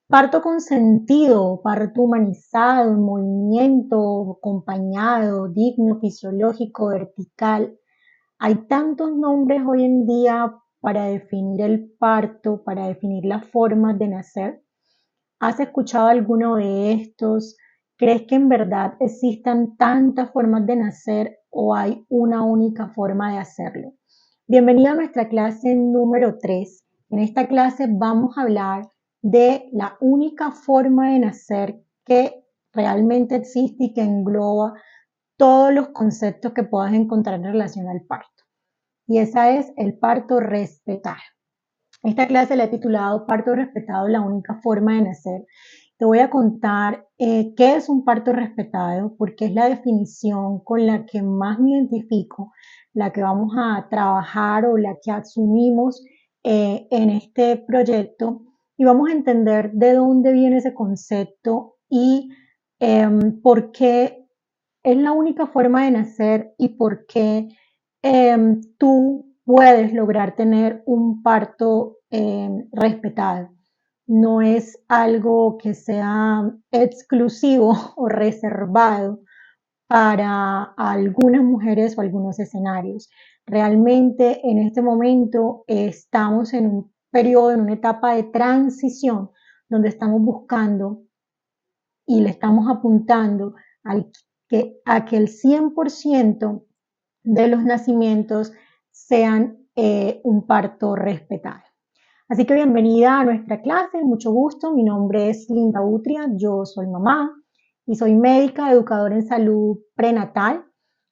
Parto con sentido, parto humanizado, en movimiento, acompañado, digno, fisiológico, vertical. Hay tantos nombres hoy en día para definir el parto, para definir las formas de nacer. ¿Has escuchado alguno de estos? ¿Crees que en verdad existan tantas formas de nacer o hay una única forma de hacerlo? Bienvenida a nuestra clase número 3. En esta clase vamos a hablar de la única forma de nacer que realmente existe y que engloba todos los conceptos que puedas encontrar en relación al parto. Y esa es el parto respetado. Esta clase la he titulado Parto respetado, la única forma de nacer. Te voy a contar qué es un parto respetado, porque es la definición con la que más me identifico, la que vamos a trabajar o la que asumimos en este proyecto, y vamos a entender de dónde viene ese concepto y por qué es la única forma de nacer y por qué tú puedes lograr tener un parto respetado. No es algo que sea exclusivo o reservado para algunas mujeres o algunos escenarios. Realmente en este momento estamos en un periodo, en una etapa de transición donde estamos buscando y le estamos apuntando a que el 100% de los nacimientos sean un parto respetado. Así que bienvenida a nuestra clase, mucho gusto. Mi nombre es Linda Utria, yo soy mamá y soy médica, educadora en salud prenatal,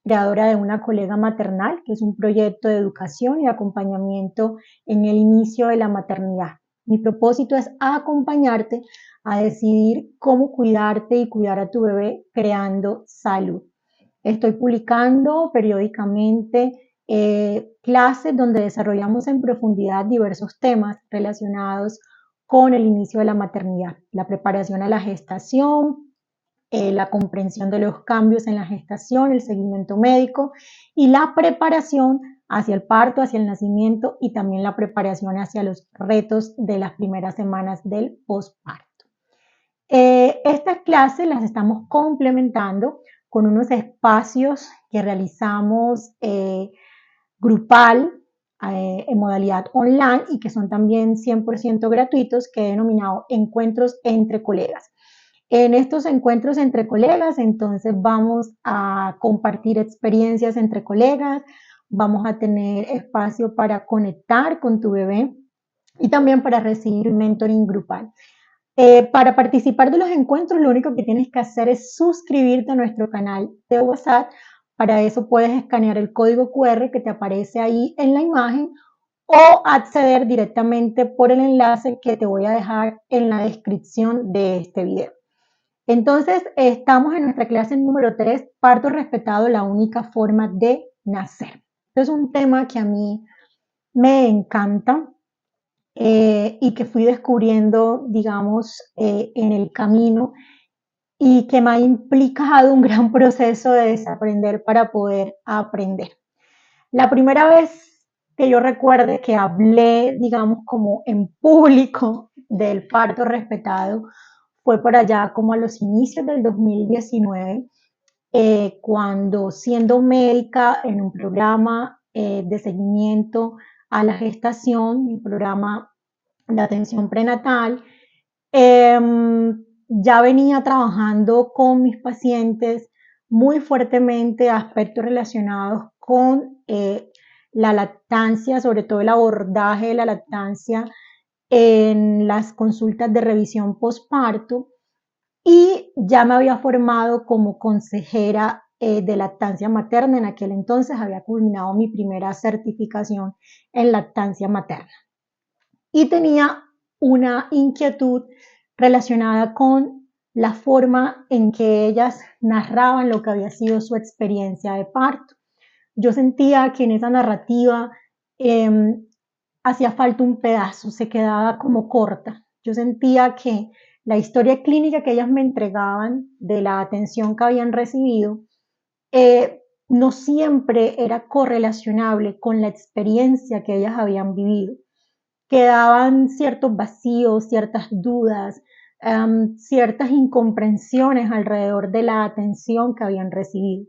creadora de Una Colega Maternal, que es un proyecto de educación y acompañamiento en el inicio de la maternidad. Mi propósito es acompañarte a decidir cómo cuidarte y cuidar a tu bebé creando salud. Estoy publicando periódicamente clases donde desarrollamos en profundidad diversos temas relacionados con el inicio de la maternidad, la preparación a la gestación, la comprensión de los cambios en la gestación, el seguimiento médico y la preparación hacia el parto, hacia el nacimiento y también la preparación hacia los retos de las primeras semanas del posparto. Estas clases las estamos complementando con unos espacios que realizamos grupal en modalidad online y que son también 100% gratuitos, que he denominado encuentros entre colegas. En estos encuentros entre colegas, entonces vamos a compartir experiencias entre colegas, vamos a tener espacio para conectar con tu bebé y también para recibir mentoring grupal. Para participar de los encuentros, lo único que tienes que hacer es suscribirte a nuestro canal de WhatsApp. Para eso puedes escanear el código QR que te aparece ahí en la imagen o acceder directamente por el enlace que te voy a dejar en la descripción de este video. Entonces, estamos en nuestra clase número 3, parto respetado, la única forma de nacer. Este es un tema que a mí me encanta y que fui descubriendo, digamos, en el camino y que me ha implicado un gran proceso de desaprender para poder aprender. La primera vez que yo recuerde que hablé, digamos, como en público del parto respetado fue por allá como a los inicios del 2019, cuando siendo médica en un programa de seguimiento a la gestación, un programa de atención prenatal, ya venía trabajando con mis pacientes muy fuertemente aspectos relacionados con la lactancia, sobre todo el abordaje de la lactancia en las consultas de revisión postparto, y ya me había formado como consejera de lactancia materna. En aquel entonces había culminado mi primera certificación en lactancia materna y tenía una inquietud relacionada con la forma en que ellas narraban lo que había sido su experiencia de parto. Yo sentía que en esa narrativa eh, hacía falta un pedazo, se quedaba como corta. Yo sentía que la historia clínica que ellas me entregaban de la atención que habían recibido no siempre era correlacionable con la experiencia que ellas habían vivido. Quedaban ciertos vacíos, ciertas dudas ciertas incomprensiones alrededor de la atención que habían recibido.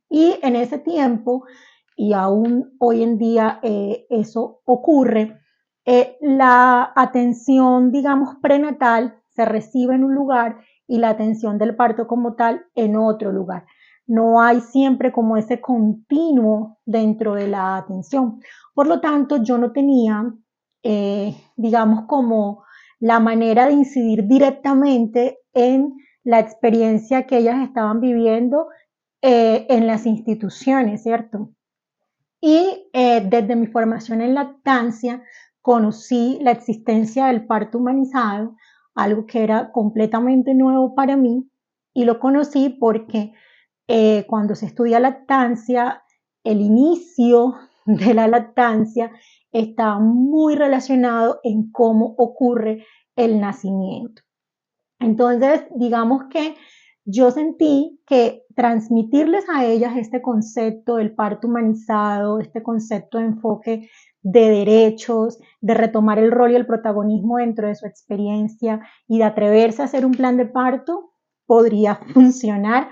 Y en ese tiempo, y aún hoy en día eso ocurre, la atención, digamos, prenatal se recibe en un lugar y la atención del parto como tal en otro lugar. No hay siempre como ese continuo dentro de la atención. Por lo tanto, yo no tenía, digamos, como la manera de incidir directamente en la experiencia que ellas estaban viviendo en las instituciones, ¿cierto? Y desde mi formación en lactancia conocí la existencia del parto humanizado, algo que era completamente nuevo para mí, y lo conocí porque cuando se estudia lactancia, el inicio de la lactancia está muy relacionado en cómo ocurre el nacimiento. Entonces, digamos que yo sentí que transmitirles a ellas este concepto del parto humanizado, este concepto de enfoque de derechos, de retomar el rol y el protagonismo dentro de su experiencia y de atreverse a hacer un plan de parto, podría funcionar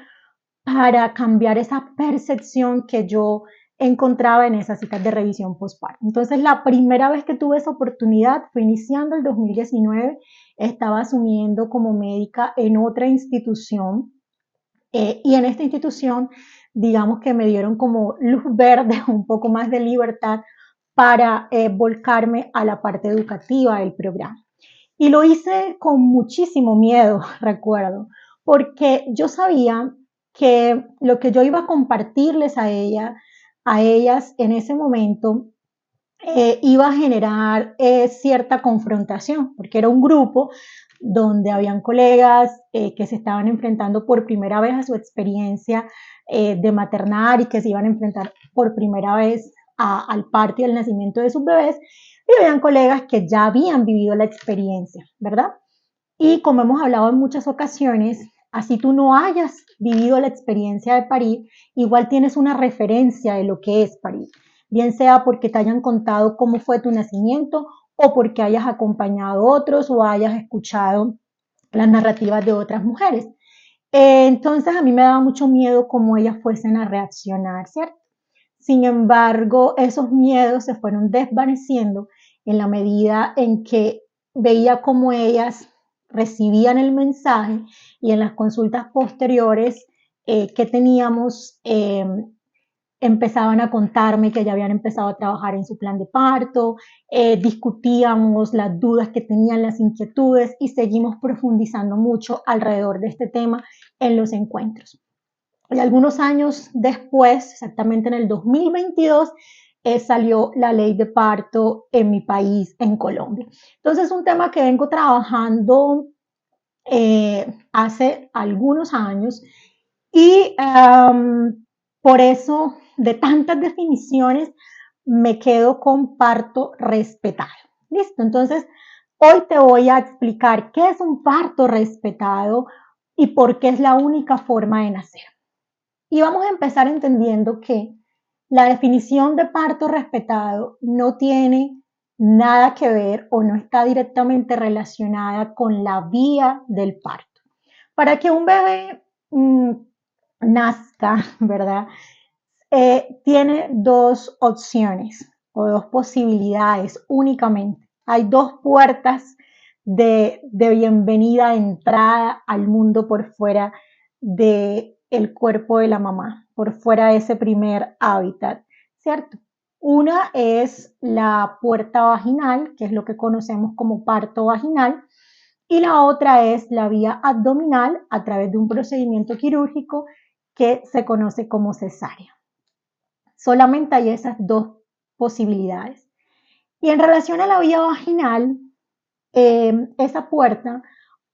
para cambiar esa percepción que yo encontraba en esas citas de revisión postparto. Entonces, la primera vez que tuve esa oportunidad fue iniciando el 2019, estaba asumiendo como médica en otra institución y en esta institución, digamos que me dieron como luz verde, un poco más de libertad para volcarme a la parte educativa del programa. Y lo hice con muchísimo miedo, recuerdo, porque yo sabía que lo que yo iba a compartirles a ellas en ese momento, iba a generar cierta confrontación, porque era un grupo donde habían colegas que se estaban enfrentando por primera vez a su experiencia de maternar y que se iban a enfrentar por primera vez al parto y al nacimiento de sus bebés, y habían colegas que ya habían vivido la experiencia, ¿verdad? Y como hemos hablado en muchas ocasiones, así tú no hayas vivido la experiencia de parir, igual tienes una referencia de lo que es parir, bien sea porque te hayan contado cómo fue tu nacimiento o porque hayas acompañado a otros o hayas escuchado las narrativas de otras mujeres. Entonces a mí me daba mucho miedo cómo ellas fuesen a reaccionar, ¿cierto? Sin embargo, esos miedos se fueron desvaneciendo en la medida en que veía cómo ellas recibían el mensaje y en las consultas posteriores que teníamos empezaban a contarme que ya habían empezado a trabajar en su plan de parto, discutíamos las dudas que tenían, las inquietudes y seguimos profundizando mucho alrededor de este tema en los encuentros. Y algunos años después, exactamente en el 2022, salió la ley de parto en mi país, en Colombia. Entonces, es un tema que vengo trabajando hace algunos años y por eso, de tantas definiciones, me quedo con parto respetado. Listo, entonces hoy te voy a explicar qué es un parto respetado y por qué es la única forma de nacer. Y vamos a empezar entendiendo que la definición de parto respetado no tiene nada que ver o no está directamente relacionada con la vía del parto. Para que un bebé nazca, ¿verdad? Tiene dos opciones o dos posibilidades únicamente. Hay dos puertas de bienvenida, de entrada al mundo por fuera del cuerpo de la mamá, por fuera de ese primer hábitat, ¿cierto? Una es la puerta vaginal, que es lo que conocemos como parto vaginal, y la otra es la vía abdominal a través de un procedimiento quirúrgico que se conoce como cesárea. Solamente hay esas dos posibilidades. Y en relación a la vía vaginal, esa puerta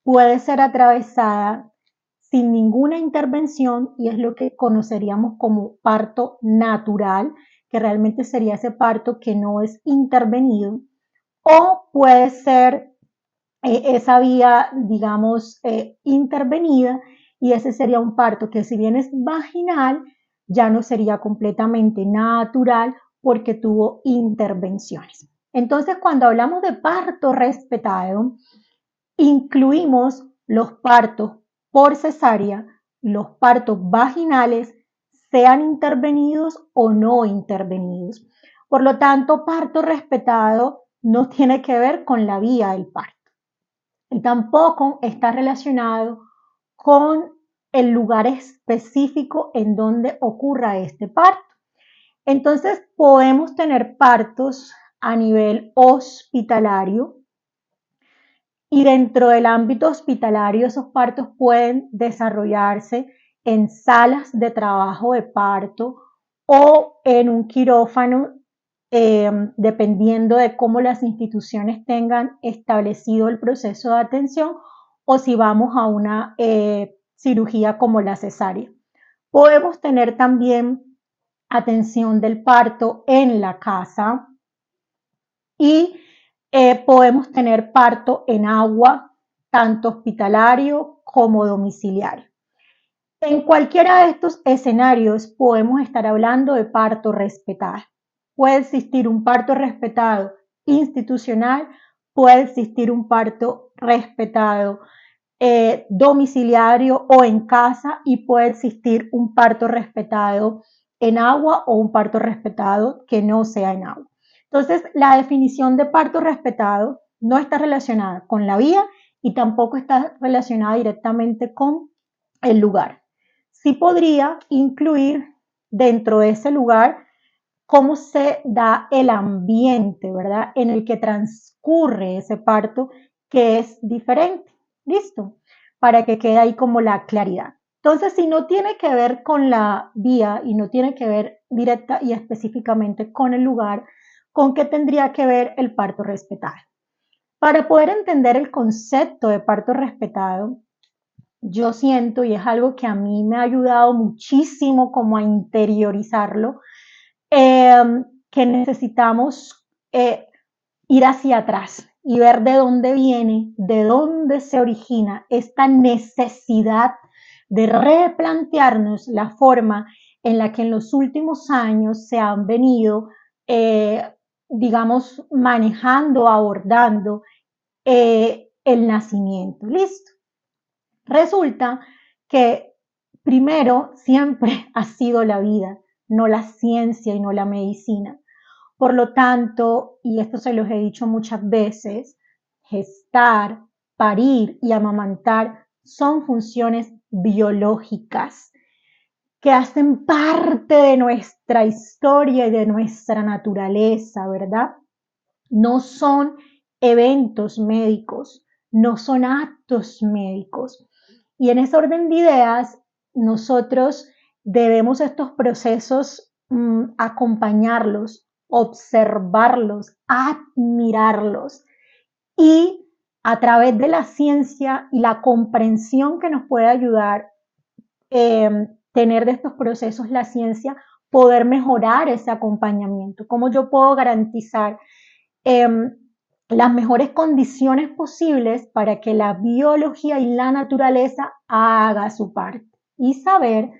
puede ser atravesada sin ninguna intervención y es lo que conoceríamos como parto natural, que realmente sería ese parto que no es intervenido, o puede ser esa vía, digamos, intervenida y ese sería un parto que si bien es vaginal, ya no sería completamente natural porque tuvo intervenciones. Entonces, cuando hablamos de parto respetado, incluimos los partos por cesárea, los partos vaginales, sean intervenidos o no intervenidos. Por lo tanto, parto respetado no tiene que ver con la vía del parto y tampoco está relacionado con el lugar específico en donde ocurra este parto. Entonces, podemos tener partos a nivel hospitalario y dentro del ámbito hospitalario esos partos pueden desarrollarse en salas de trabajo de parto o en un quirófano, dependiendo de cómo las instituciones tengan establecido el proceso de atención o si vamos a una cirugía como la cesárea. Podemos tener también atención del parto en la casa y podemos tener parto en agua, tanto hospitalario como domiciliario. En cualquiera de estos escenarios podemos estar hablando de parto respetado. Puede existir un parto respetado institucional, puede existir un parto respetado domiciliario o en casa y puede existir un parto respetado en agua o un parto respetado que no sea en agua. Entonces, la definición de parto respetado no está relacionada con la vía y tampoco está relacionada directamente con el lugar. Sí podría incluir dentro de ese lugar cómo se da el ambiente, ¿verdad? En el que transcurre ese parto, que es diferente. ¿Listo? Para que quede ahí como la claridad. Entonces, si no tiene que ver con la vía y no tiene que ver directa y específicamente con el lugar, ¿con qué tendría que ver el parto respetado? Para poder entender el concepto de parto respetado, yo siento, y es algo que a mí me ha ayudado muchísimo como a interiorizarlo, que necesitamos ir hacia atrás y ver de dónde viene, de dónde se origina esta necesidad de replantearnos la forma en la que en los últimos años se han venido, digamos, manejando, abordando el nacimiento. ¿Listo? Resulta que primero siempre ha sido la vida, no la ciencia y no la medicina. Por lo tanto, y esto se los he dicho muchas veces, gestar, parir y amamantar son funciones biológicas que hacen parte de nuestra historia y de nuestra naturaleza, ¿verdad? No son eventos médicos, no son actos médicos. Y en ese orden de ideas, nosotros debemos estos procesos acompañarlos, observarlos, admirarlos y a través de la ciencia y la comprensión que nos puede ayudar tener de estos procesos la ciencia, poder mejorar ese acompañamiento. ¿Cómo yo puedo garantizar las mejores condiciones posibles para que la biología y la naturaleza haga su parte? Y saber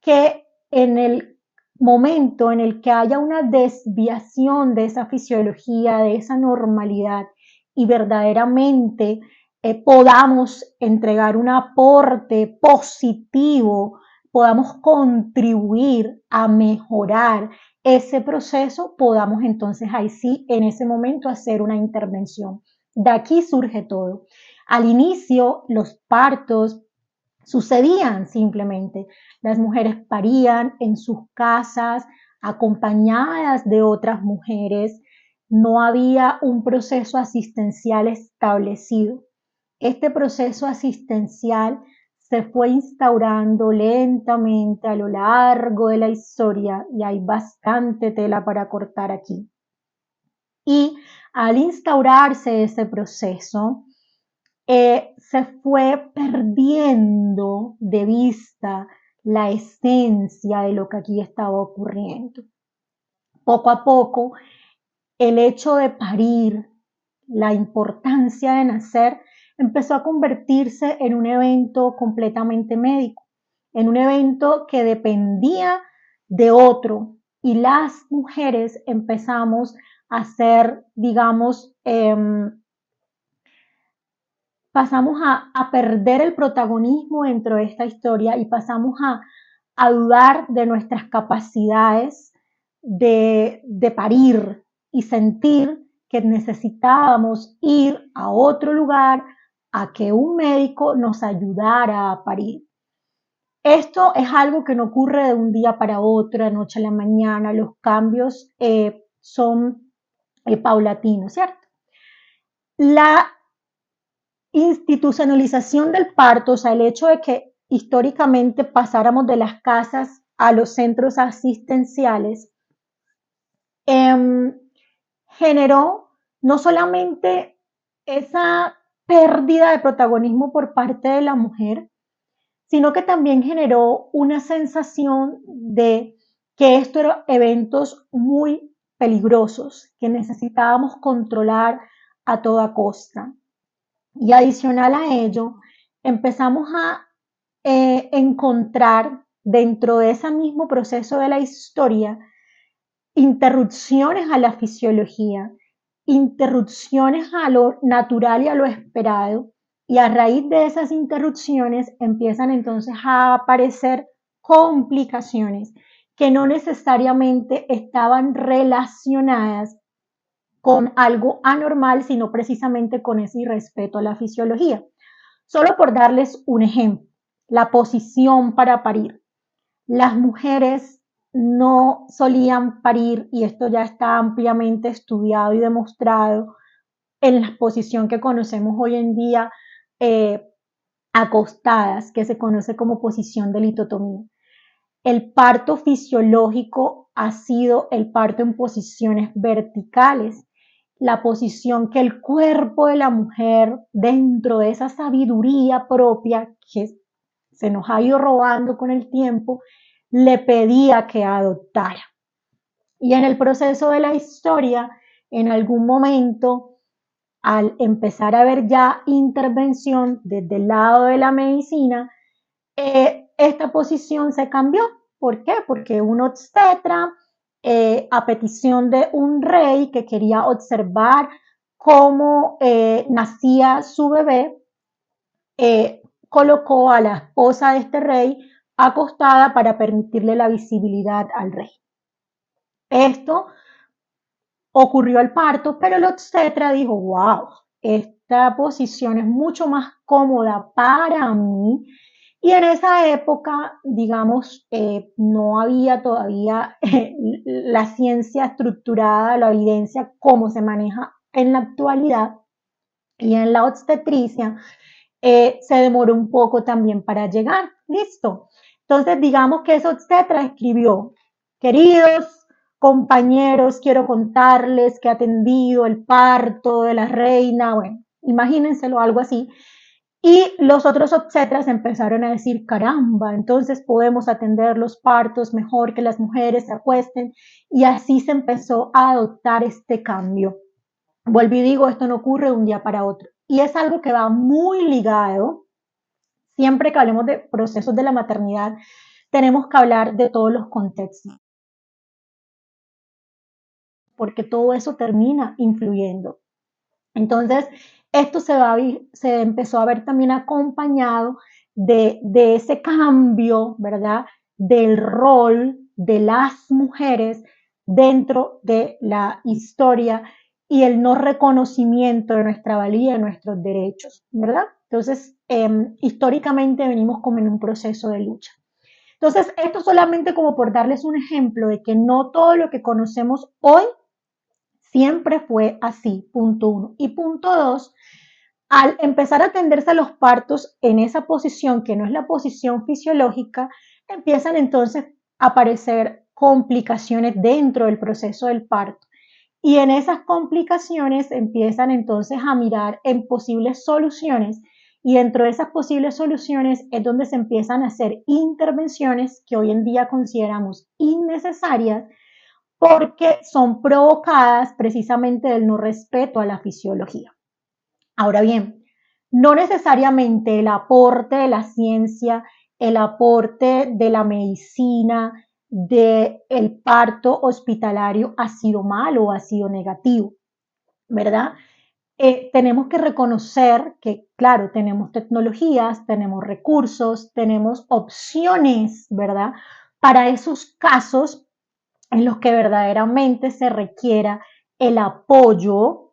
que en el momento en el que haya una desviación de esa fisiología, de esa normalidad y verdaderamente podamos entregar un aporte positivo, podamos contribuir a mejorar ese proceso, podamos entonces ahí sí, en ese momento, hacer una intervención. De aquí surge todo. Al inicio, los partos sucedían simplemente. Las mujeres parían en sus casas, acompañadas de otras mujeres. No había un proceso asistencial establecido. Este proceso asistencial se fue instaurando lentamente a lo largo de la historia y hay bastante tela para cortar aquí. Y al instaurarse ese proceso, se fue perdiendo de vista la esencia de lo que aquí estaba ocurriendo. Poco a poco, el hecho de parir, la importancia de nacer, empezó a convertirse en un evento completamente médico, en un evento que dependía de otro. Y las mujeres empezamos a ser, digamos, pasamos a perder el protagonismo dentro de esta historia y pasamos a dudar de nuestras capacidades de parir y sentir que necesitábamos ir a otro lugar a que un médico nos ayudara a parir. Esto es algo que no ocurre de un día para otro, de noche a la mañana, los cambios son paulatinos, ¿cierto? La institucionalización del parto, o sea, el hecho de que históricamente pasáramos de las casas a los centros asistenciales, eh, generó no solamente esa pérdida de protagonismo por parte de la mujer, sino que también generó una sensación de que estos eran eventos muy peligrosos, que necesitábamos controlar a toda costa. Y adicional a ello, empezamos a encontrar dentro de ese mismo proceso de la historia interrupciones a la fisiología, interrupciones a lo natural y a lo esperado, y a raíz de esas interrupciones empiezan entonces a aparecer complicaciones que no necesariamente estaban relacionadas con algo anormal, sino precisamente con ese irrespeto a la fisiología. Solo por darles un ejemplo, la posición para parir. Las mujeres no solían parir, y esto ya está ampliamente estudiado y demostrado en la posición que conocemos hoy en día, eh, acostadas, que se conoce como posición de litotomía. El parto fisiológico ha sido el parto en posiciones verticales, la posición que el cuerpo de la mujer, dentro de esa sabiduría propia que se nos ha ido robando con el tiempo, le pedía que adoptara. Y en el proceso de la historia, en algún momento, al empezar a haber ya intervención desde el lado de la medicina, esta posición se cambió. ¿Por qué? Porque un obstetra, a petición de un rey que quería observar cómo nacía su bebé, colocó a la esposa de este rey acostada para permitirle la visibilidad al rey. Esto ocurrió el parto, pero el obstetra dijo, wow, esta posición es mucho más cómoda para mí. Y en esa época, digamos, no había todavía la ciencia estructurada, la evidencia, cómo se maneja en la actualidad. Y en la obstetricia se demoró un poco también para llegar. Listo. Entonces, digamos que esa obstetra escribió, queridos compañeros, quiero contarles que he atendido el parto de la reina, bueno, imagínenselo, algo así. Y los otros obstetras empezaron a decir, caramba, entonces podemos atender los partos mejor, que las mujeres se acuesten, y así se empezó a adoptar este cambio. Vuelvo y digo, esto no ocurre de un día para otro. Y es algo que va muy ligado, siempre que hablemos de procesos de la maternidad, tenemos que hablar de todos los contextos, porque todo eso termina influyendo. Entonces, esto se empezó a ver también acompañado de ese cambio, ¿verdad? Del rol de las mujeres dentro de la historia y el no reconocimiento de nuestra valía, de nuestros derechos, ¿verdad? Entonces, históricamente venimos como en un proceso de lucha. Entonces, esto solamente como por darles un ejemplo de que no todo lo que conocemos hoy siempre fue así, punto uno. Y punto dos, al empezar a atenderse a los partos en esa posición que no es la posición fisiológica, empiezan entonces a aparecer complicaciones dentro del proceso del parto. Y en esas complicaciones empiezan entonces a mirar en posibles soluciones, y dentro de esas posibles soluciones es donde se empiezan a hacer intervenciones que hoy en día consideramos innecesarias porque son provocadas precisamente del no respeto a la fisiología. Ahora bien, no necesariamente el aporte de la ciencia, el aporte de la medicina, del parto hospitalario ha sido malo o ha sido negativo, ¿verdad? tenemos que reconocer que, claro, tenemos tecnologías, tenemos recursos, tenemos opciones, ¿verdad? Para esos casos en los que verdaderamente se requiera el apoyo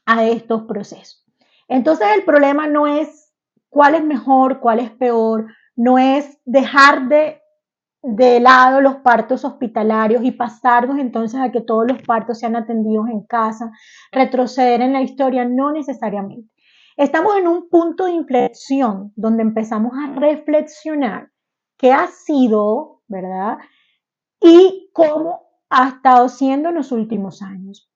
a estos procesos. Entonces el problema no es cuál es mejor, cuál es peor, no es dejar de lado los partos hospitalarios y pasarnos entonces a que todos los partos sean atendidos en casa, retroceder en la historia, no necesariamente. Estamos en un punto de inflexión donde empezamos a reflexionar qué ha sido, ¿verdad? Y cómo ha estado siendo en los últimos años.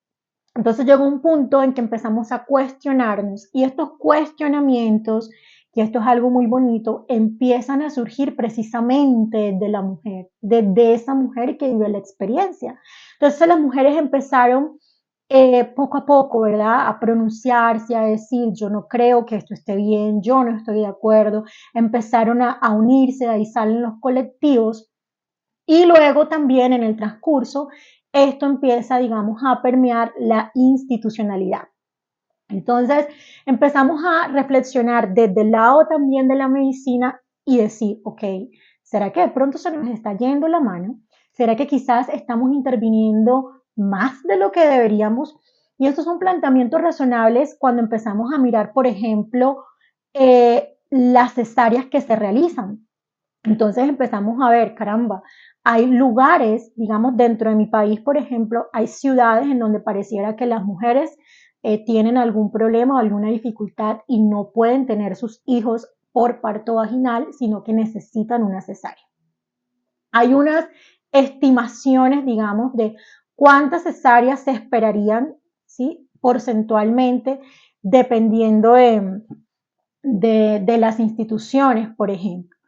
Entonces llegó un punto en que empezamos a cuestionarnos y estos cuestionamientos, y esto es algo muy bonito, empiezan a surgir precisamente de la mujer, de esa mujer que vive la experiencia. Entonces las mujeres empezaron poco a poco, ¿verdad? A pronunciarse, a decir, yo no creo que esto esté bien, yo no estoy de acuerdo. Empezaron a unirse, ahí salen los colectivos y luego también en el transcurso, esto empieza, digamos, a permear la institucionalidad. Entonces, empezamos a reflexionar desde el lado también de la medicina y decir, ok, ¿será que de pronto se nos está yendo la mano? ¿Será que quizás estamos interviniendo más de lo que deberíamos? Y estos son planteamientos razonables cuando empezamos a mirar, por ejemplo, las cesáreas que se realizan. Entonces empezamos a ver, caramba, hay lugares, digamos, dentro de mi país, por ejemplo, hay ciudades en donde pareciera que las mujeres tienen algún problema o alguna dificultad y no pueden tener sus hijos por parto vaginal, sino que necesitan una cesárea. Hay unas estimaciones, digamos, de cuántas cesáreas se esperarían, ¿sí? Porcentualmente, dependiendo de las instituciones, por ejemplo.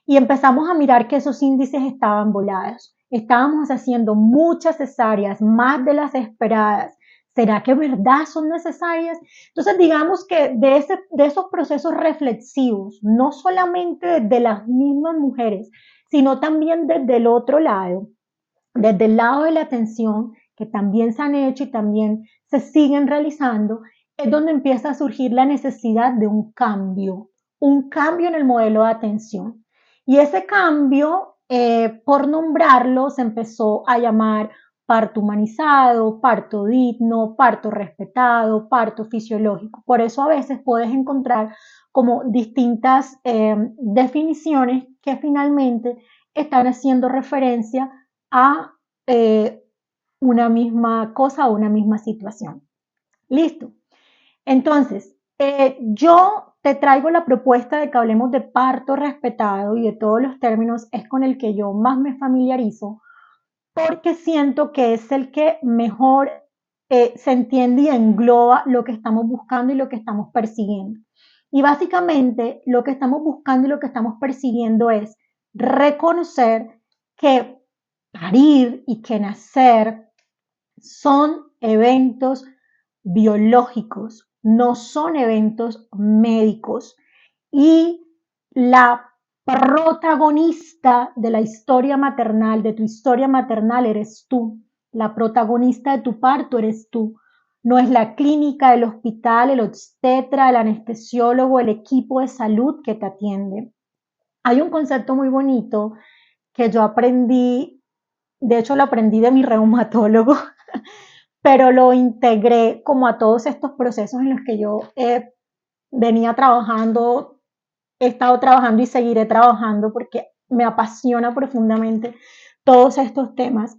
Y empezamos a mirar que esos índices estaban volados. Estábamos haciendo muchas cesáreas, más de las esperadas. ¿Será que verdad son necesarias? Entonces, digamos que de esos procesos reflexivos, no solamente de las mismas mujeres, sino también desde el otro lado, desde el lado de la atención, que también se han hecho y también se siguen realizando, es donde empieza a surgir la necesidad de un cambio en el modelo de atención. Y ese cambio, por nombrarlo, se empezó a llamar parto humanizado, parto digno, parto respetado, parto fisiológico. Por eso a veces puedes encontrar como distintas definiciones que finalmente están haciendo referencia a una misma cosa o una misma situación. Listo. Entonces, yo te traigo la propuesta de que hablemos de parto respetado y de todos los términos, es con el que yo más me familiarizo, porque siento que es el que mejor se entiende y engloba lo que estamos buscando y lo que estamos persiguiendo. Y básicamente lo que estamos buscando y lo que estamos persiguiendo es reconocer que parir y que nacer son eventos biológicos, no son eventos médicos. Y la protagonista de la historia maternal, de tu historia maternal, eres tú. La protagonista de tu parto eres tú. No es la clínica, el hospital, el obstetra, el anestesiólogo, el equipo de salud que te atiende. Hay un concepto muy bonito que yo aprendí, de hecho lo aprendí de mi reumatólogo, pero lo integré como a todos estos procesos en los que yo venía trabajando, he estado trabajando y seguiré trabajando porque me apasiona profundamente todos estos temas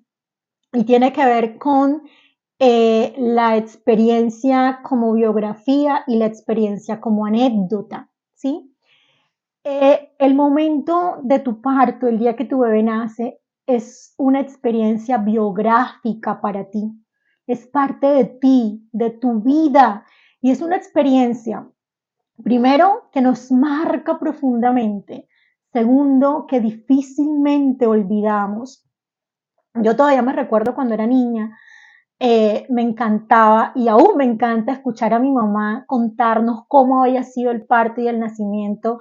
y tiene que ver con la experiencia como biografía y la experiencia como anécdota, ¿sí? El momento de tu parto, el día que tu bebé nace, es una experiencia biográfica para ti, es parte de ti, de tu vida, y es una experiencia, primero, que nos marca profundamente, segundo, que difícilmente olvidamos. Yo todavía me recuerdo cuando era niña, me encantaba y aún me encanta escuchar a mi mamá contarnos cómo había sido el parto y el nacimiento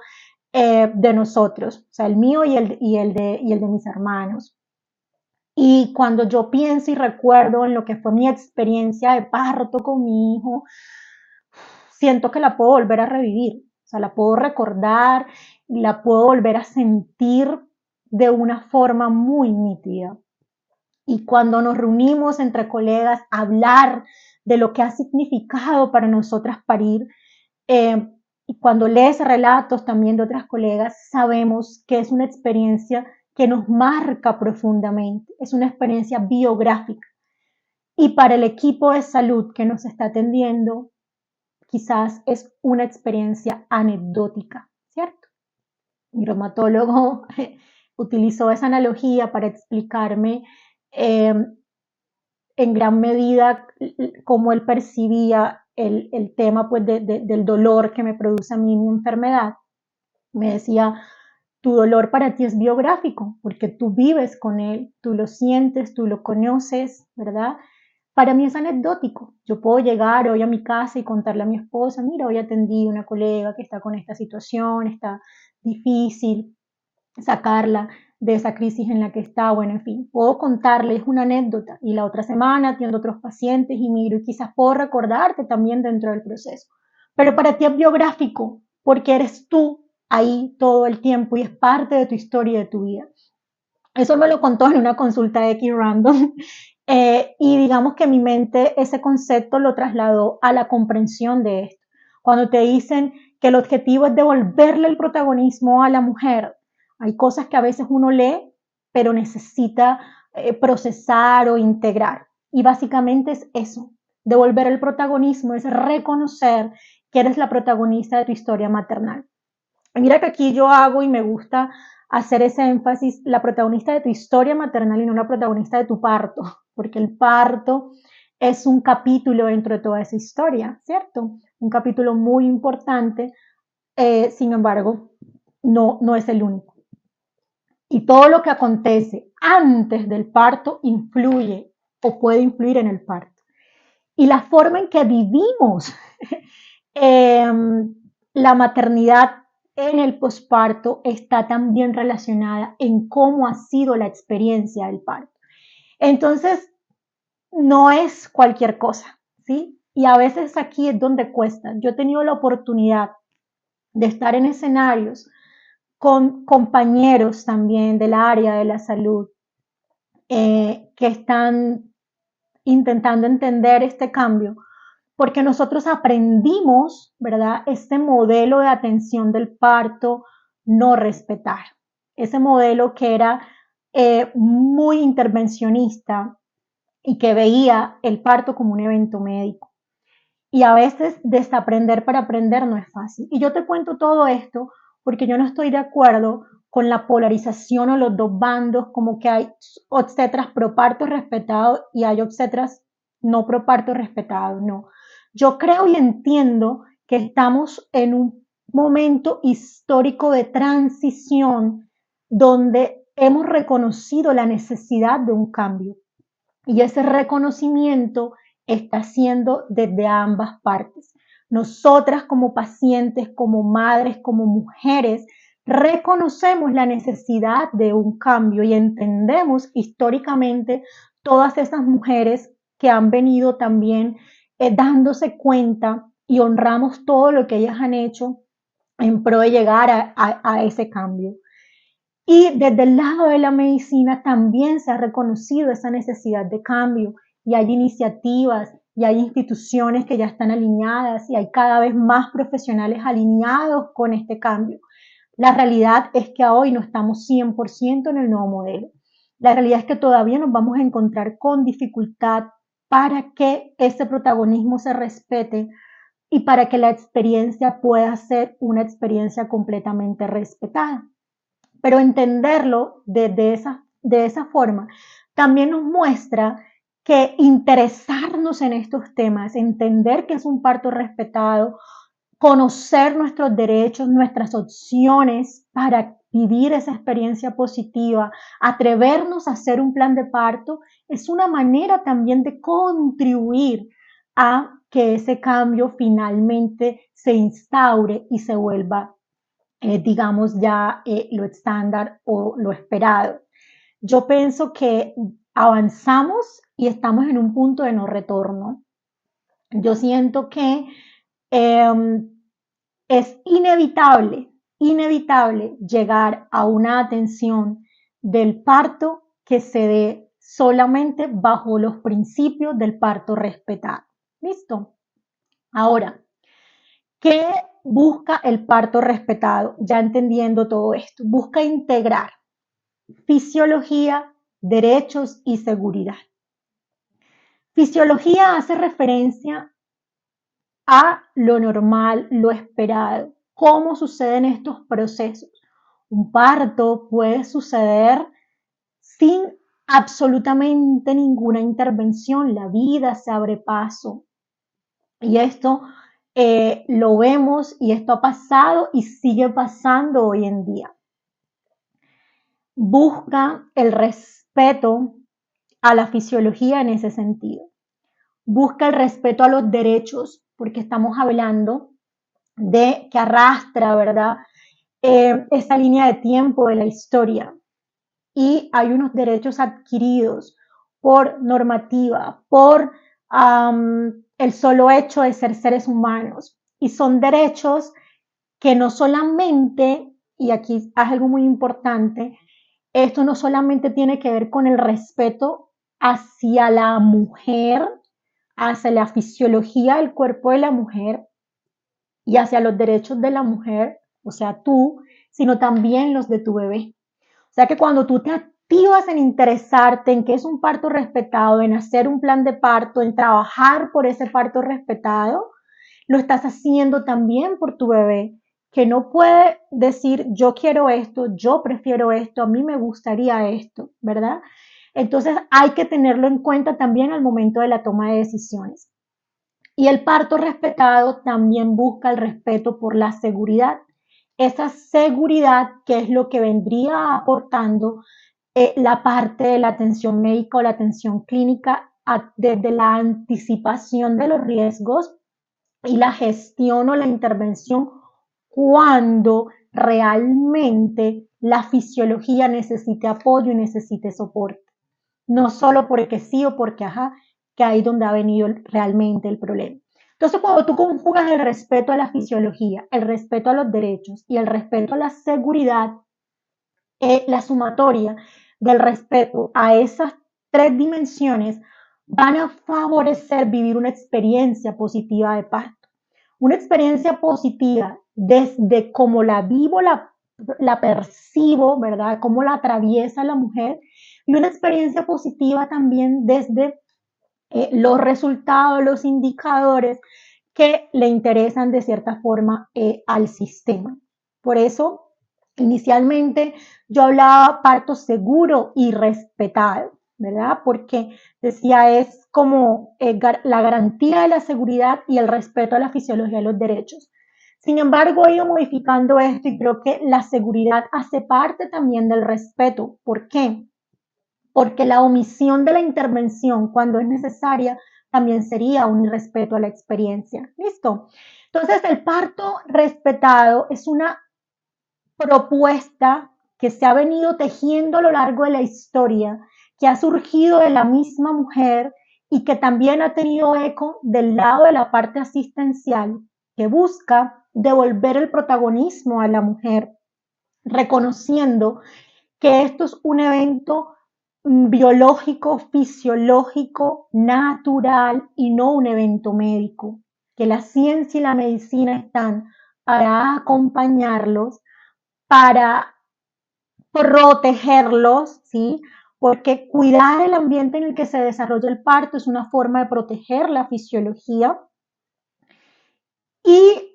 de nosotros, o sea, el mío y el de mis hermanos. Y cuando yo pienso y recuerdo en lo que fue mi experiencia de parto con mi hijo, siento que la puedo volver a revivir, o sea, la puedo recordar y la puedo volver a sentir de una forma muy nítida. Y cuando nos reunimos entre colegas a hablar de lo que ha significado para nosotras parir, y cuando lees relatos también de otras colegas, sabemos que es una experiencia que nos marca profundamente, es una experiencia biográfica. Y para el equipo de salud que nos está atendiendo, quizás es una experiencia anecdótica, ¿cierto? Mi reumatólogo utilizó esa analogía para explicarme eh, en gran medida cómo él percibía el tema pues, del dolor que me produce a mí mi enfermedad. Me decía, tu dolor para ti es biográfico, porque tú vives con él, tú lo sientes, tú lo conoces, ¿verdad? Para mí es anecdótico. Yo puedo llegar hoy a mi casa y contarle a mi esposa, mira, hoy atendí a una colega que está con esta situación, está difícil, sacarla de esa crisis en la que está, bueno, en fin, puedo contarles una anécdota y la otra semana atiendo otros pacientes y miro y quizás puedo recordarte también dentro del proceso. Pero para ti es biográfico porque eres tú ahí todo el tiempo y es parte de tu historia y de tu vida. Eso me lo contó en una consulta X random y digamos que mi mente ese concepto lo trasladó a la comprensión de esto. Cuando te dicen que el objetivo es devolverle el protagonismo a la mujer, hay cosas que a veces uno lee, pero necesita procesar o integrar. Y básicamente es eso, devolver el protagonismo, es reconocer que eres la protagonista de tu historia maternal. Mira que aquí yo hago y me gusta hacer ese énfasis, la protagonista de tu historia maternal y no la protagonista de tu parto, porque el parto es un capítulo dentro de toda esa historia, ¿cierto? Un capítulo muy importante, sin embargo, no es el único. Y todo lo que acontece antes del parto influye o puede influir en el parto. Y la forma en que vivimos eh, la maternidad en el posparto está también relacionada en cómo ha sido la experiencia del parto. Entonces, no es cualquier cosa, ¿sí? Y a veces aquí es donde cuesta. Yo he tenido la oportunidad de estar en escenarios con compañeros también del área de la salud que están intentando entender este cambio, porque nosotros aprendimos, ¿verdad? Este modelo de atención del parto no respetar, ese modelo que era muy intervencionista y que veía el parto como un evento médico. Y a veces desaprender para aprender no es fácil. Y yo te cuento todo esto porque yo no estoy de acuerdo con la polarización o los dos bandos, como que hay obstetras pro parto respetado y hay obstetras no pro parto respetado. No. Yo creo y entiendo que estamos en un momento histórico de transición donde hemos reconocido la necesidad de un cambio. Y ese reconocimiento está siendo desde ambas partes. Nosotras como pacientes, como madres, como mujeres, reconocemos la necesidad de un cambio y entendemos históricamente todas esas mujeres que han venido también dándose cuenta y honramos todo lo que ellas han hecho en pro de llegar a ese cambio. Y desde el lado de la medicina también se ha reconocido esa necesidad de cambio y hay iniciativas y hay instituciones que ya están alineadas y hay cada vez más profesionales alineados con este cambio. La realidad es que hoy no estamos 100% en el nuevo modelo. La realidad es que todavía nos vamos a encontrar con dificultad para que ese protagonismo se respete y para que la experiencia pueda ser una experiencia completamente respetada. Pero entenderlo de esa forma también nos muestra que interesarnos en estos temas, entender que es un parto respetado, conocer nuestros derechos, nuestras opciones para vivir esa experiencia positiva, atrevernos a hacer un plan de parto, es una manera también de contribuir a que ese cambio finalmente se instaure y se vuelva digamos, ya lo estándar o lo esperado. Yo pienso que avanzamos y estamos en un punto de no retorno. Yo siento que Es inevitable llegar a una atención del parto que se dé solamente bajo los principios del parto respetado. ¿Listo? Ahora, ¿qué busca el parto respetado? Ya entendiendo todo esto, busca integrar fisiología, derechos y seguridad. Fisiología hace referencia a lo normal, lo esperado, cómo suceden estos procesos. Un parto puede suceder sin absolutamente ninguna intervención, la vida se abre paso. Y esto lo vemos y esto ha pasado y sigue pasando hoy en día. Busca el respeto a la fisiología en ese sentido. Busca el respeto a los derechos, porque estamos hablando de que arrastra, ¿verdad? Esa línea de tiempo de la historia. Y hay unos derechos adquiridos por normativa, por el solo hecho de ser seres humanos. Y son derechos que no solamente, y aquí es algo muy importante, esto no solamente tiene que ver con el respeto hacia la mujer, hacia la fisiología del cuerpo de la mujer y hacia los derechos de la mujer, o sea, tú, sino también los de tu bebé. O sea que cuando tú te activas en interesarte en qué es un parto respetado, en hacer un plan de parto, en trabajar por ese parto respetado, lo estás haciendo también por tu bebé, que no puede decir yo quiero esto, yo prefiero esto, a mí me gustaría esto, ¿verdad? Entonces hay que tenerlo en cuenta también al momento de la toma de decisiones. Y el parto respetado también busca el respeto por la seguridad. Esa seguridad que es lo que vendría aportando la parte de la atención médica o la atención clínica desde la anticipación de los riesgos y la gestión o la intervención cuando realmente la fisiología necesite apoyo y necesite soporte. No solo porque sí o porque ajá, que ahí es donde ha venido realmente el problema. Entonces, cuando tú conjugas el respeto a la fisiología, el respeto a los derechos y el respeto a la seguridad, la sumatoria del respeto a esas tres dimensiones van a favorecer vivir una experiencia positiva de parto. Una experiencia positiva desde cómo la vivo, la percibo, ¿verdad? Cómo la atraviesa la mujer. Y una experiencia positiva también desde los resultados, los indicadores que le interesan de cierta forma al sistema. Por eso, inicialmente yo hablaba parto seguro y respetado, ¿verdad? Porque decía es como la garantía de la seguridad y el respeto a la fisiología de los derechos. Sin embargo, he ido modificando esto y creo que la seguridad hace parte también del respeto. ¿Por qué? Porque la omisión de la intervención cuando es necesaria también sería un irrespeto a la experiencia. ¿Listo? Entonces, el parto respetado es una propuesta que se ha venido tejiendo a lo largo de la historia, que ha surgido de la misma mujer y que también ha tenido eco del lado de la parte asistencial, que busca devolver el protagonismo a la mujer, reconociendo que esto es un evento biológico, fisiológico, natural y no un evento médico, que la ciencia y la medicina están para acompañarlos, para protegerlos, ¿sí? Porque cuidar el ambiente en el que se desarrolla el parto es una forma de proteger la fisiología y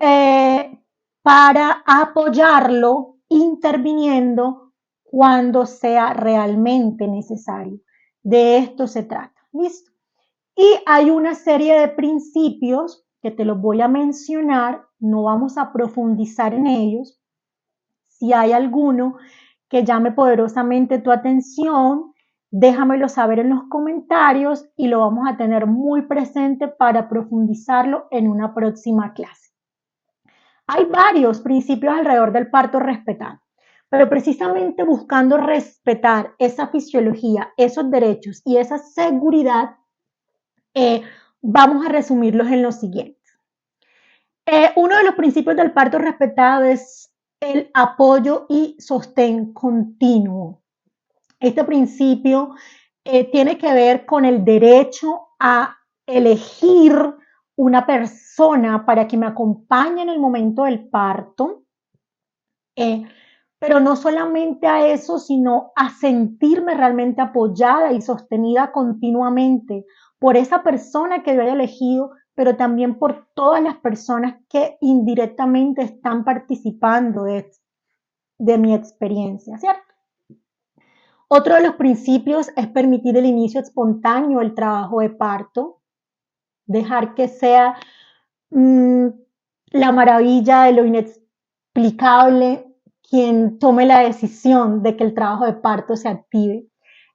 para apoyarlo interviniendo cuando sea realmente necesario. De esto se trata. ¿Listo? Y hay una serie de principios que te los voy a mencionar, no vamos a profundizar en ellos. Si hay alguno que llame poderosamente tu atención, déjamelo saber en los comentarios y lo vamos a tener muy presente para profundizarlo en una próxima clase. Hay varios principios alrededor del parto respetado, pero precisamente buscando respetar esa fisiología, esos derechos y esa seguridad, vamos a resumirlos en los siguientes. Uno de los principios del parto respetado es el apoyo y sostén continuo. Este principio tiene que ver con el derecho a elegir una persona para que me acompañe en el momento del parto, eh, pero no solamente a eso, sino a sentirme realmente apoyada y sostenida continuamente por esa persona que yo haya elegido, pero también por todas las personas que indirectamente están participando de mi experiencia, ¿cierto? Otro de los principios es permitir el inicio espontáneo del trabajo de parto, dejar que sea mmm, la maravilla de lo inexplicable quien tome la decisión de que el trabajo de parto se active.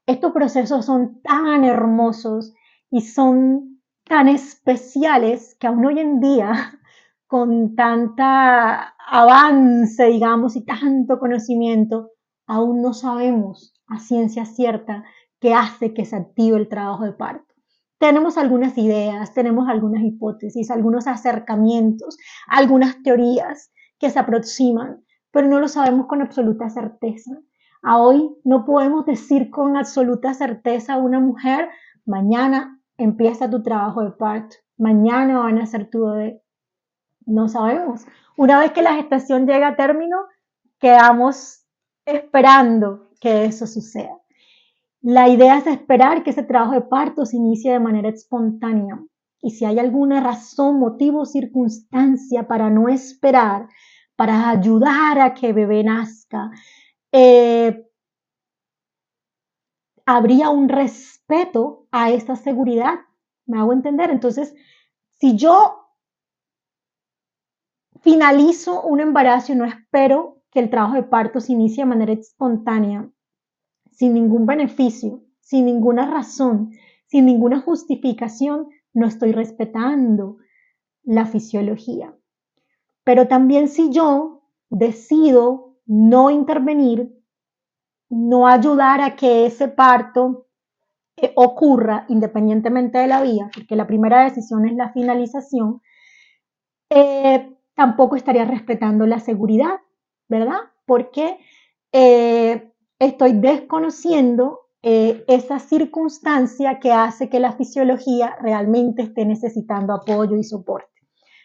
Estos procesos son tan hermosos y son tan especiales que aún hoy en día, con tanta avance, digamos, y tanto conocimiento, aún no sabemos a ciencia cierta qué hace que se active el trabajo de parto. Tenemos algunas ideas, tenemos algunas hipótesis, algunos acercamientos, algunas teorías que se aproximan, pero no lo sabemos con absoluta certeza. A hoy no podemos decir con absoluta certeza a una mujer, mañana empieza tu trabajo de parto, mañana van a ser tu bebé. No sabemos. Una vez que la gestación llega a término, quedamos esperando que eso suceda. La idea es esperar que ese trabajo de parto se inicie de manera espontánea. Y si hay alguna razón, motivo o circunstancia para no esperar, para ayudar a que bebé nazca, habría un respeto a esa seguridad. ¿Me hago entender? Entonces, si yo finalizo un embarazo y no espero que el trabajo de parto se inicie de manera espontánea, sin ningún beneficio, sin ninguna razón, sin ninguna justificación, no estoy respetando la fisiología. Pero también si yo decido no intervenir, no ayudar a que ese parto ocurra independientemente de la vía, porque la primera decisión es la finalización, tampoco estaría respetando la seguridad, ¿verdad? Porque estoy desconociendo esa circunstancia que hace que la fisiología realmente esté necesitando apoyo y soporte.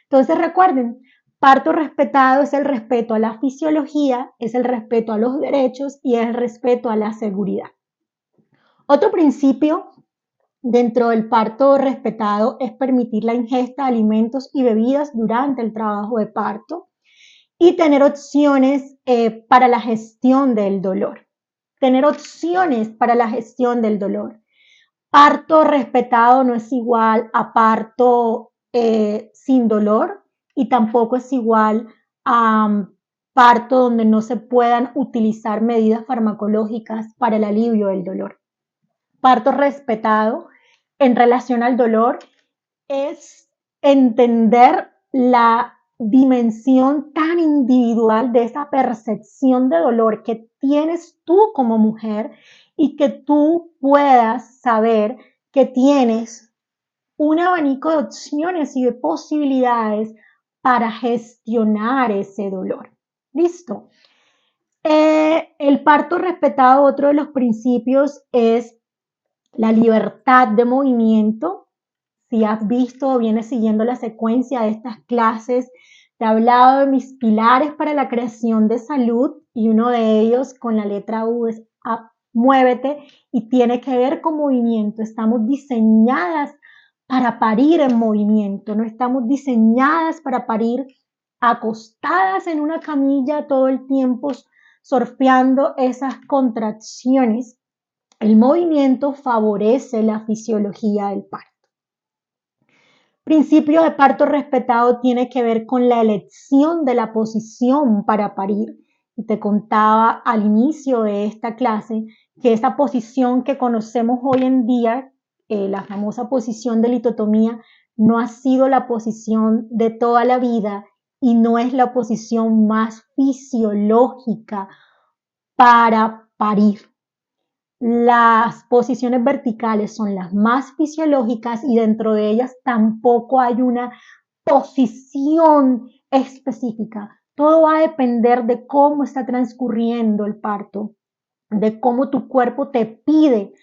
Entonces recuerden, parto respetado es el respeto a la fisiología, es el respeto a los derechos y es el respeto a la seguridad. Otro principio dentro del parto respetado es permitir la ingesta de alimentos y bebidas durante el trabajo de parto y tener opciones para la gestión del dolor. Tener opciones para la gestión del dolor. Parto respetado no es igual a parto sin dolor y tampoco es igual a parto donde no se puedan utilizar medidas farmacológicas para el alivio del dolor. Parto respetado en relación al dolor es entender la dimensión tan individual de esa percepción de dolor que tienes tú como mujer y que tú puedas saber que tienes un abanico de opciones y de posibilidades para gestionar ese dolor. ¿Listo? El parto respetado, otro de los principios es la libertad de movimiento. Si has visto o vienes siguiendo la secuencia de estas clases, te he hablado de mis pilares para la creación de salud y uno de ellos con la letra U es muévete y tiene que ver con movimiento. Estamos diseñadas para parir en movimiento, no estamos diseñadas para parir acostadas en una camilla todo el tiempo surfeando esas contracciones. El movimiento favorece la fisiología del parto. Principio de parto respetado tiene que ver con la elección de la posición para parir. Y te contaba al inicio de esta clase que esa posición que conocemos hoy en día, la famosa posición de litotomía, no ha sido la posición de toda la vida y no es la posición más fisiológica para parir. Las posiciones verticales son las más fisiológicas y dentro de ellas tampoco hay una posición específica. Todo va a depender de cómo está transcurriendo el parto, de cómo tu cuerpo te pide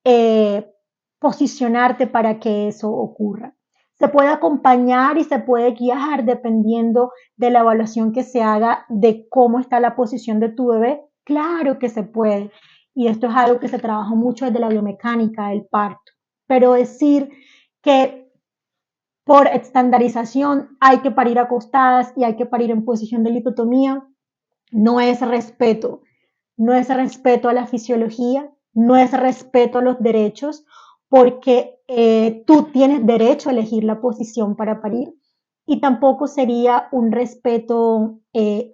eh, posicionarte para que eso ocurra. Se puede acompañar y se puede guiar dependiendo de la evaluación que se haga de cómo está la posición de tu bebé. Claro que se puede. Y esto es algo que se trabaja mucho desde la biomecánica del parto. Pero decir que por estandarización hay que parir acostadas y hay que parir en posición de lipotomía, no es respeto. No es respeto a la fisiología, no es respeto a los derechos, porque tú tienes derecho a elegir la posición para parir y tampoco sería un respeto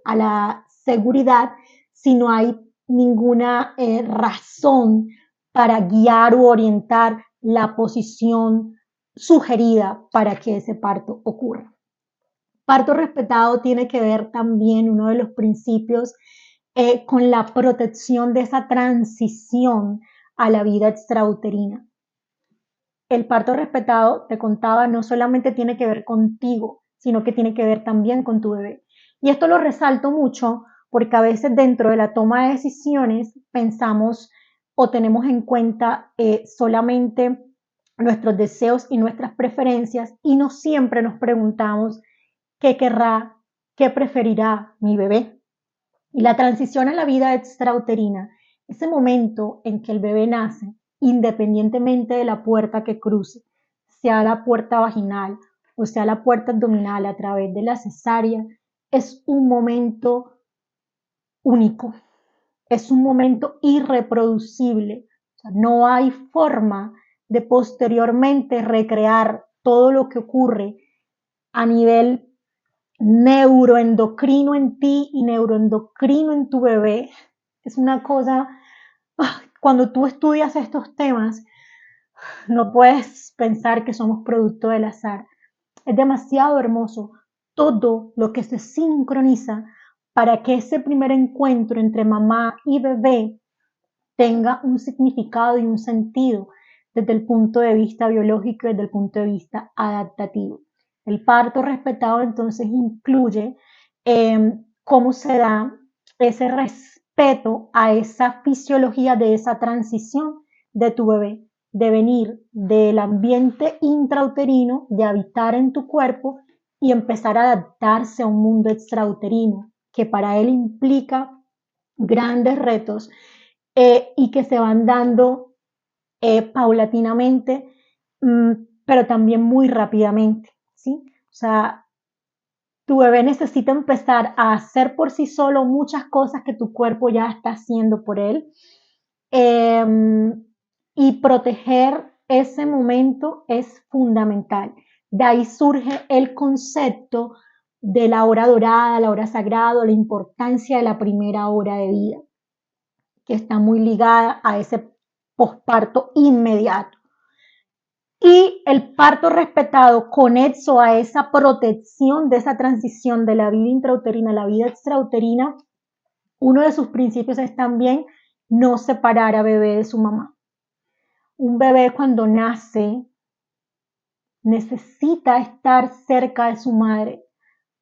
a la seguridad si no hay ninguna razón para guiar u orientar la posición sugerida para que ese parto ocurra. Parto respetado tiene que ver también uno de los principios con la protección de esa transición a la vida extrauterina. El parto respetado, te contaba, no solamente tiene que ver contigo, sino que tiene que ver también con tu bebé. Y esto lo resalto mucho porque a veces dentro de la toma de decisiones pensamos o tenemos en cuenta solamente nuestros deseos y nuestras preferencias y no siempre nos preguntamos qué querrá, qué preferirá mi bebé. Y la transición a la vida extrauterina, ese momento en que el bebé nace, independientemente de la puerta que cruce, sea la puerta vaginal o sea la puerta abdominal a través de la cesárea, es un momento único, es un momento irreproducible. O sea, no hay forma de posteriormente recrear todo lo que ocurre a nivel neuroendocrino en ti y neuroendocrino en tu bebé. Es una cosa, cuando tú estudias estos temas, no puedes pensar que somos producto del azar. Es demasiado hermoso todo lo que se sincroniza para que ese primer encuentro entre mamá y bebé tenga un significado y un sentido desde el punto de vista biológico y desde el punto de vista adaptativo. El parto respetado entonces incluye cómo se da ese respeto a esa fisiología de esa transición de tu bebé, de venir del ambiente intrauterino, de habitar en tu cuerpo y empezar a adaptarse a un mundo extrauterino, que para él implica grandes retos y que se van dando paulatinamente, pero también muy rápidamente, ¿sí? O sea, tu bebé necesita empezar a hacer por sí solo muchas cosas que tu cuerpo ya está haciendo por él eh, y proteger ese momento es fundamental. De ahí surge el concepto de la hora dorada, la hora sagrada, la importancia de la primera hora de vida, que está muy ligada a ese posparto inmediato. Y el parto respetado conexo a esa protección de esa transición de la vida intrauterina a la vida extrauterina, uno de sus principios es también no separar a bebé de su mamá. Un bebé cuando nace necesita estar cerca de su madre.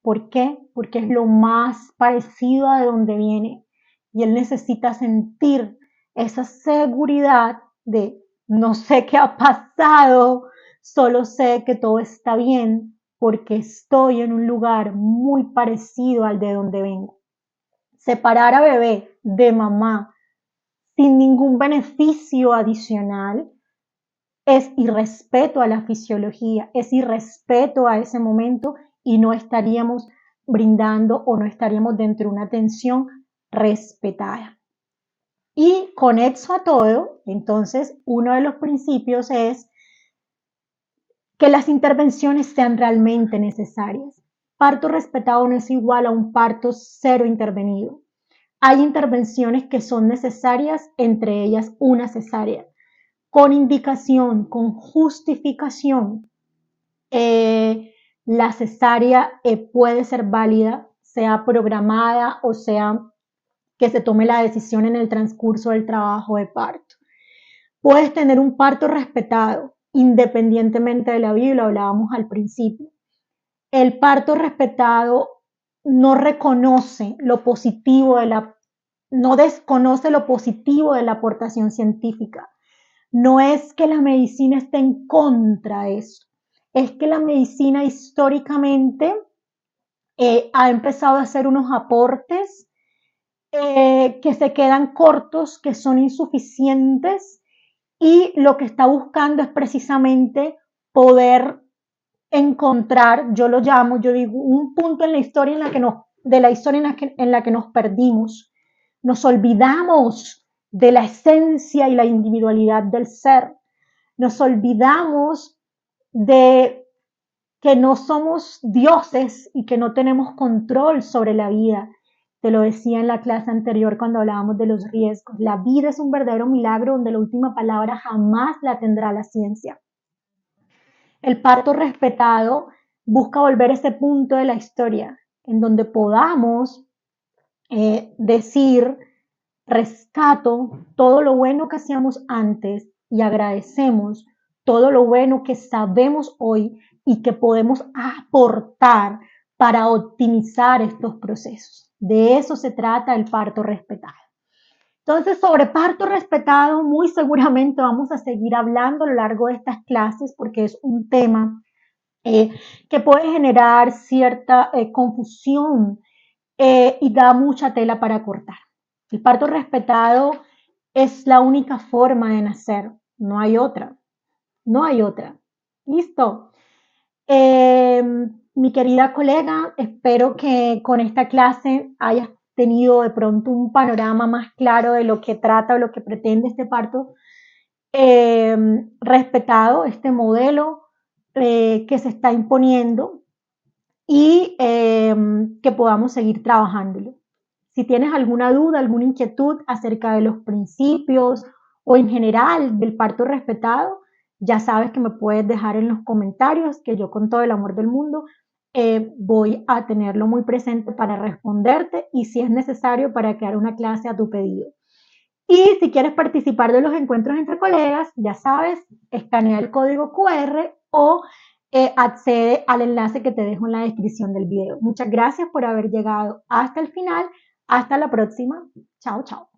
¿Por qué? Porque es lo más parecido a de donde viene. Y él necesita sentir esa seguridad de no sé qué ha pasado, solo sé que todo está bien porque estoy en un lugar muy parecido al de donde vengo. Separar a bebé de mamá sin ningún beneficio adicional es irrespeto a la fisiología, es irrespeto a ese momento y no estaríamos brindando o no estaríamos dentro de una atención respetada. Y conexo a todo, entonces uno de los principios es que las intervenciones sean realmente necesarias. Parto respetado no es igual a un parto cero intervenido. Hay intervenciones que son necesarias, entre ellas una cesárea, con indicación, con justificación. La cesárea puede ser válida, sea programada o sea que se tome la decisión en el transcurso del trabajo de parto. Puedes tener un parto respetado, independientemente de la vida, y lo hablábamos al principio. el parto respetado no reconoce lo positivo no desconoce lo positivo de la aportación científica. No es que la medicina esté en contra de eso, es que la medicina históricamente ha empezado a hacer unos aportes que se quedan cortos, que son insuficientes, y lo que está buscando es precisamente poder encontrar, yo lo llamo, yo digo, un punto en la historia de la historia en la que nos perdimos. Nos olvidamos de la esencia y la individualidad del ser. Nos olvidamos de que no somos dioses y que no tenemos control sobre la vida. Te lo decía en la clase anterior cuando hablábamos de los riesgos. La vida es un verdadero milagro donde la última palabra jamás la tendrá la ciencia. El parto respetado busca volver a ese punto de la historia en donde podamos decir, rescato todo lo bueno que hacíamos antes y agradecemos todo lo bueno que sabemos hoy y que podemos aportar para optimizar estos procesos. De eso se trata el parto respetado. Entonces, sobre parto respetado, muy seguramente vamos a seguir hablando a lo largo de estas clases porque es un tema que puede generar cierta confusión y da mucha tela para cortar. El parto respetado es la única forma de nacer, no hay otra, no hay otra. ¿Listo? Mi querida colega, espero que con esta clase hayas tenido de pronto un panorama más claro de lo que trata o lo que pretende este parto respetado, este modelo que se está imponiendo y que podamos seguir trabajándolo. Si tienes alguna duda, alguna inquietud acerca de los principios o en general del parto respetado, ya sabes que me puedes dejar en los comentarios, que yo con todo el amor del mundo voy a tenerlo muy presente para responderte y si es necesario para crear una clase a tu pedido. Y si quieres participar de los encuentros entre colegas, ya sabes, escanea el código QR o accede al enlace que te dejo en la descripción del video. Muchas gracias por haber llegado hasta el final. Hasta la próxima. Chao, chao.